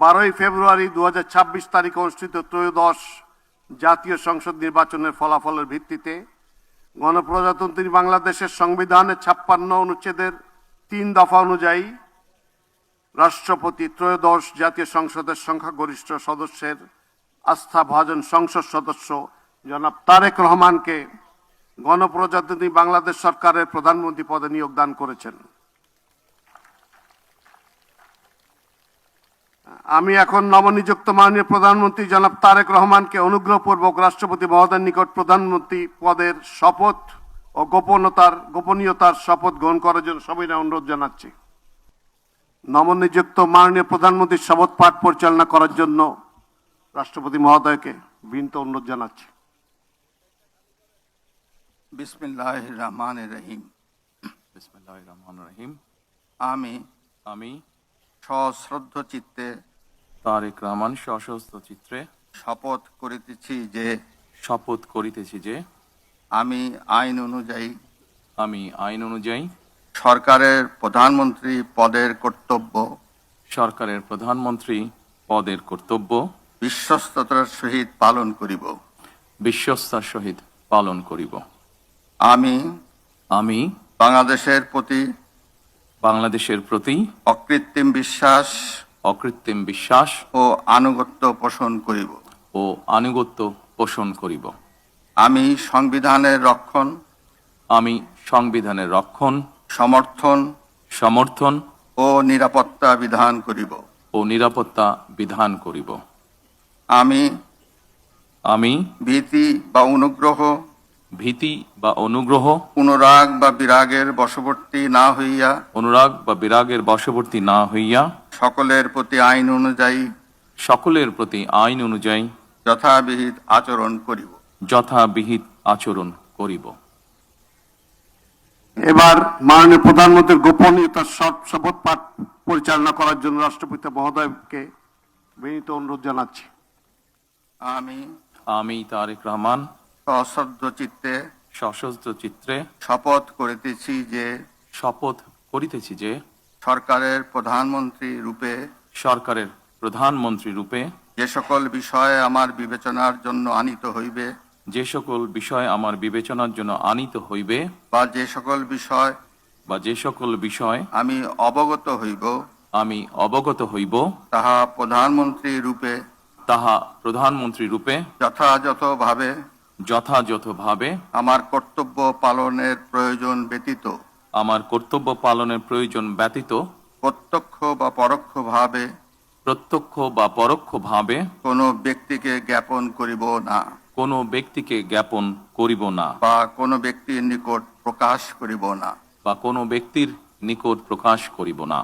12 ফেব্রুয়ারি 2026 তারিখে অনুষ্ঠিত ত্রয়োদশ জাতীয় সংসদ নির্বাচনের ফলাফলের ভিত্তিতে গণপ্রজাতন্ত্রী বাংলাদেশের সংবিধানের 56 অনুচ্ছেদের 3 দফা অনুযায়ী রাষ্ট্রপতি ত্রয়োদশ জাতীয় সংসদের সংখ্যাগরিষ্ঠ সদস্যের আস্থাভাজন সংসদ সদস্য জনাব তারেক রহমানকে গণপ্রজাতন্ত্রী বাংলাদেশ সরকারের প্রধানমন্ত্রী পদে নিয়োগদান করেছেন। আমি এখন নবনিযুক্ত মাননীয় প্রধানমন্ত্রী জনাব তারেক রহমানকে অনুগ্রহপূর্বক রাষ্ট্রপতি মহোদয়ের নিকট প্রধানমন্ত্রী পদের শপথ ও গোপনীয়তার শপথ গ্রহণ করার জন্য সবিনয় অনুরোধ জানাচ্ছি। নবনিযুক্ত মাননীয় প্রধানমন্ত্রীর শপথ পাঠ পরিচালনা করার জন্য রাষ্ট্রপতি মহোদয়কে বিনীত অনুরোধ জানাচ্ছি। বিসমিল্লাহির রহমানির রহিম। বিসমিল্লাহির রহমানির রহিম। আমি সশ্রদ্ধ চিত্তে তারেক রহমান সশস্ত্র চিত্রে শপথ করিতেছি যে আমি আইন অনুযায়ী সরকারের প্রধানমন্ত্রী পদের কর্তব্য বিশ্বস্ততার সহিত পালন করিব। আমি বাংলাদেশের প্রতি অকৃত্রিম বিশ্বাস ও আনুগত্য পোষণ করিব। আমি সংবিধানের রক্ষণ সমর্থন ও নিরাপত্তা বিধান করিব। আমি ভীতি বা অনুগ্রহ অনুরাগ বা বিরাগের বশবর্তী না হইয়া সকলের প্রতি আইন অনুযায়ী যথাবিহিত আচরণ করিব। এবার মাননীয় প্রধানমন্ত্রীর গোপনীয়তার শপথ পাঠ পরিচালনা করার জন্য রাষ্ট্রপতি মহোদয়কে বিনীত অনুরোধ জানাচ্ছি। আমি তারেক রহমান সশস্ত্র চিত্রে শপথ করিতেছি যে সরকারের প্রধানমন্ত্রী রূপে যে সকল বিষয় আমার বিবেচনার জন্য আনিত হইবে বা যে সকল বিষয় আমি অবগত হইব তাহা প্রধানমন্ত্রী রূপে যথাযথভাবে আমার কর্তব্য পালনের প্রয়োজন ব্যতীত প্রত্যক্ষ বা পরোক্ষভাবে কোনো ব্যক্তিকে জ্ঞাপন করিব না বা কোনো ব্যক্তির নিকট প্রকাশ করিব না।